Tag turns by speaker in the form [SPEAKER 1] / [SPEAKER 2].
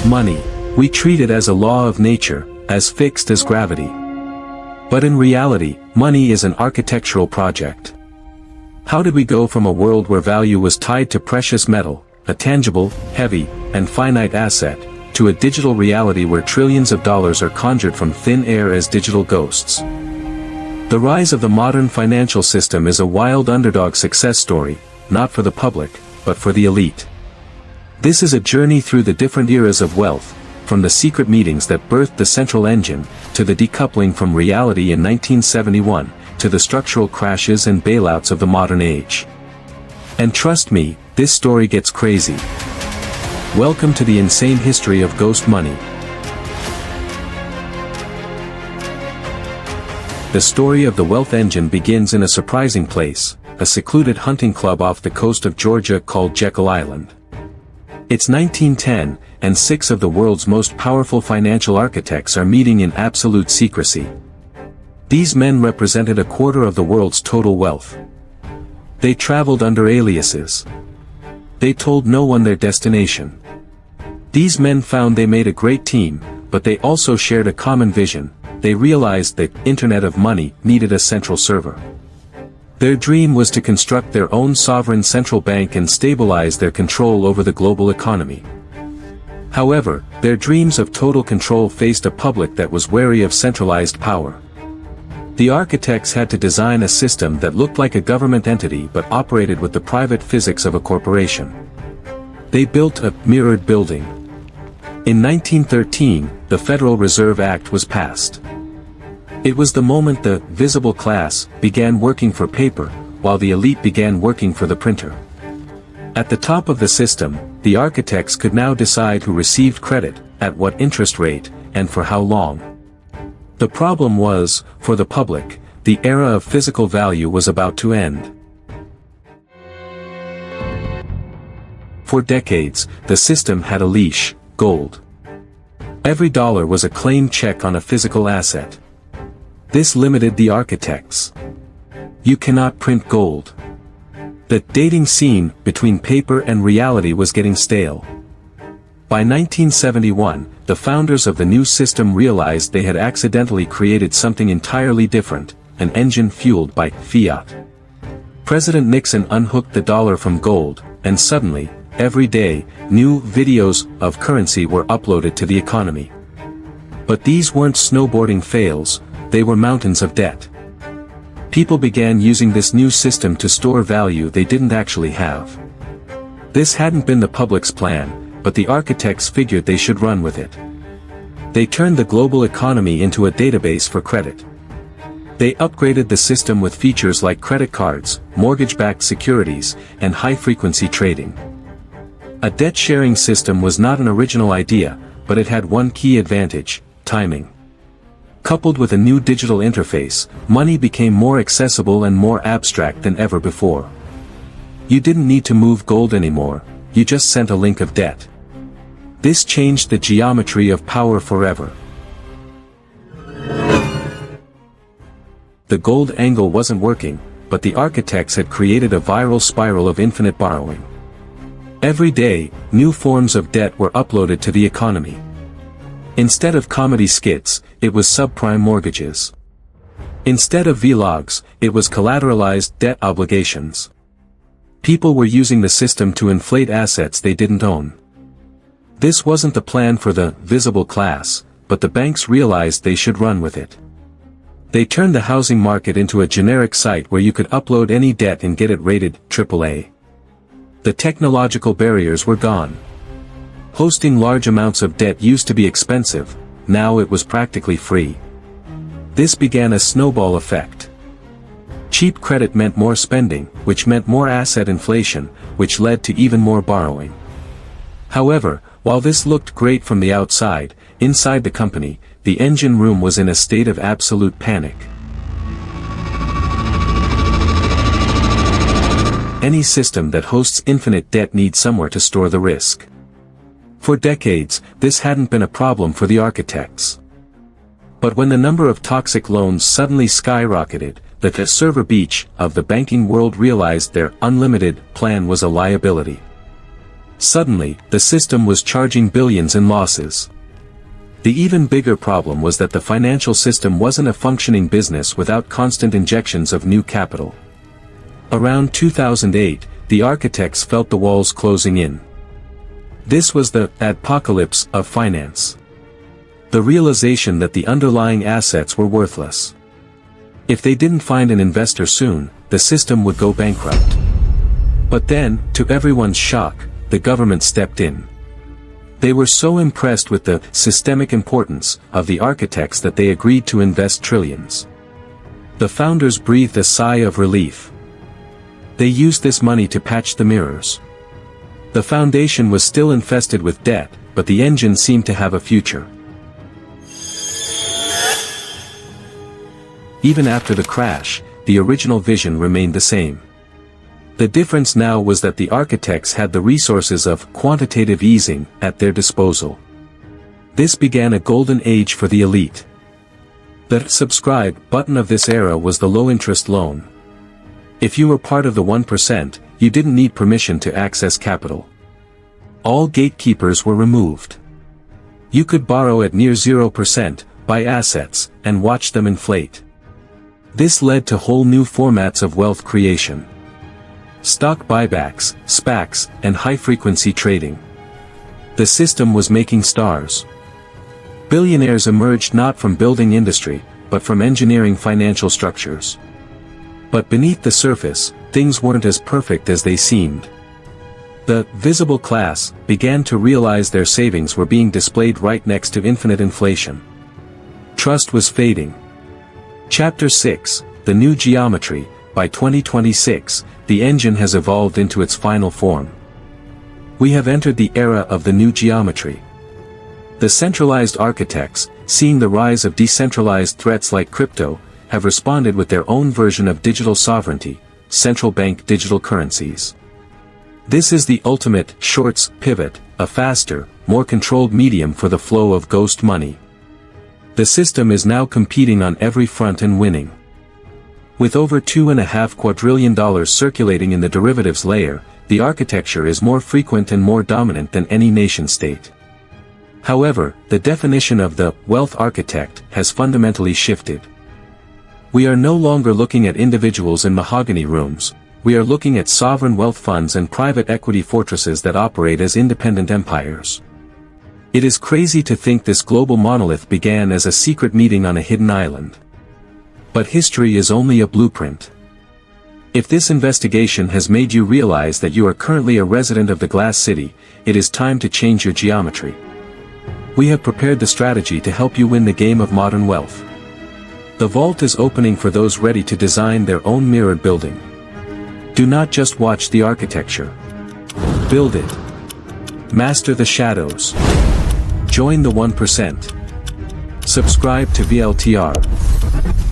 [SPEAKER 1] Money. We treat it as a law of nature, as fixed as gravity. But in reality, money is an architectural project. How did we go from a world where value was tied to precious metal, a tangible, heavy, and finite asset, to a digital reality where trillions of dollars are conjured from thin air as digital ghosts? The rise of the modern financial system is a wild underdog success story, not for the public, but for the elite. This is a journey through the different eras of wealth, from the secret meetings that birthed the central engine, to the decoupling from reality in 1971, to the structural crashes and bailouts of the modern age. And trust me, this story gets crazy. Welcome to the insane history of ghost money. The story of the wealth engine begins in a surprising place, a secluded hunting club off the coast of Georgia called Jekyll Island. It's 1910, and 6 of the world's most powerful financial architects are meeting in absolute secrecy. These men represented a quarter of the world's total wealth. They traveled under aliases. They told no one their destination. These men found they made a great team, but they also shared a common vision. They realized the Internet of Money needed a central server. Their dream was to construct their own sovereign central bank and stabilize their control over the global economy. However, their dreams of total control faced a public that was wary of centralized power. The architects had to design a system that looked like a government entity but operated with the private physics of a corporation. They built a mirrored building. In 1913, the Federal Reserve Act was passed. It was the moment the visible class began working for paper, while the elite began working for the printer. At the top of the system, the architects could now decide who received credit, at what interest rate, and for how long. The problem was, for the public, the era of physical value was about to end. For decades, the system had a leash: gold. Every dollar was a claimed check on a physical asset. This limited the architects. You cannot print gold. The dating scene between paper and reality was getting stale. By 1971, the founders of the new system realized they had accidentally created something entirely different, an engine fueled by fiat. President Nixon unhooked the dollar from gold, and suddenly, every day, new videos of currency were uploaded to the economy. But these weren't snowboarding fails, they were mountains of debt. People began using this new system to store value they didn't actually have. This hadn't been the public's plan, but the architects figured they should run with it. They turned the global economy into a database for credit. They upgraded the system with features like credit cards, mortgage-backed securities, and high-frequency trading. A debt-sharing system was not an original idea, but it had one key advantage: timing. Coupled with a new digital interface, money became more accessible and more abstract than ever before. You didn't need to move gold anymore, you just sent a link of debt. This changed the geometry of power forever. The gold angle wasn't working, but the architects had created a viral spiral of infinite borrowing. Every day, new forms of debt were uploaded to the economy. Instead of comedy skits, it was subprime mortgages. Instead of vlogs, it was collateralized debt obligations. People were using the system to inflate assets they didn't own. This wasn't the plan for the visible class, but the banks realized they should run with it. They turned the housing market into a generic site where you could upload any debt and get it rated AAA. The technological barriers were gone. Hosting large amounts of debt used to be expensive, now it was practically free. This began a snowball effect. Cheap credit meant more spending, which meant more asset inflation, which led to even more borrowing. However, while this looked great from the outside, inside the company, the engine room was in a state of absolute panic. Any system that hosts infinite debt needs somewhere to store the risk. For decades, this hadn't been a problem for the architects. But when the number of toxic loans suddenly skyrocketed, the server beach of the banking world realized their unlimited plan was a liability. Suddenly, the system was charging billions in losses. The even bigger problem was that the financial system wasn't a functioning business without constant injections of new capital. Around 2008, the architects felt the walls closing in. This was the apocalypse of finance. The realization that the underlying assets were worthless. If they didn't find an investor soon, the system would go bankrupt. But then, to everyone's shock, the government stepped in. They were so impressed with the systemic importance of the architects that they agreed to invest trillions. The founders breathed a sigh of relief. They used this money to patch the mirrors. The foundation was still infested with debt, but the engine seemed to have a future. Even after the crash, the original vision remained the same. The difference now was that the architects had the resources of quantitative easing at their disposal. This began a golden age for the elite. The subscribe button of this era was the low-interest loan. If you were part of the 1%, you didn't need permission to access capital. All gatekeepers were removed. You could borrow at near 0%, buy assets, and watch them inflate. This led to whole new formats of wealth creation. Stock buybacks, SPACs, and high-frequency trading. The system was making stars. Billionaires emerged not from building industry, but from engineering financial structures. But beneath the surface, things weren't as perfect as they seemed. The visible class began to realize their savings were being displayed right next to infinite inflation. Trust was fading. Chapter 6, The New Geometry. By 2026, the engine has evolved into its final form. We have entered the era of the new geometry. The centralized architects, seeing the rise of decentralized threats like crypto, have responded with their own version of digital sovereignty, central bank digital currencies. This is the ultimate shorts pivot, a faster, more controlled medium for the flow of ghost money. The system is now competing on every front and winning. With over $2.5 quadrillion circulating in the derivatives layer, the architecture is more frequent and more dominant than any nation-state. However, the definition of the wealth architect has fundamentally shifted. We are no longer looking at individuals in mahogany rooms, we are looking at sovereign wealth funds and private equity fortresses that operate as independent empires. It is crazy to think this global monolith began as a secret meeting on a hidden island. But history is only a blueprint. If this investigation has made you realize that you are currently a resident of the Glass City, it is time to change your geometry. We have prepared the strategy to help you win the game of modern wealth. The vault is opening for those ready to design their own mirrored building. Do not just watch the architecture. Build it. Master the shadows. Join the 1%. Subscribe to VALTR.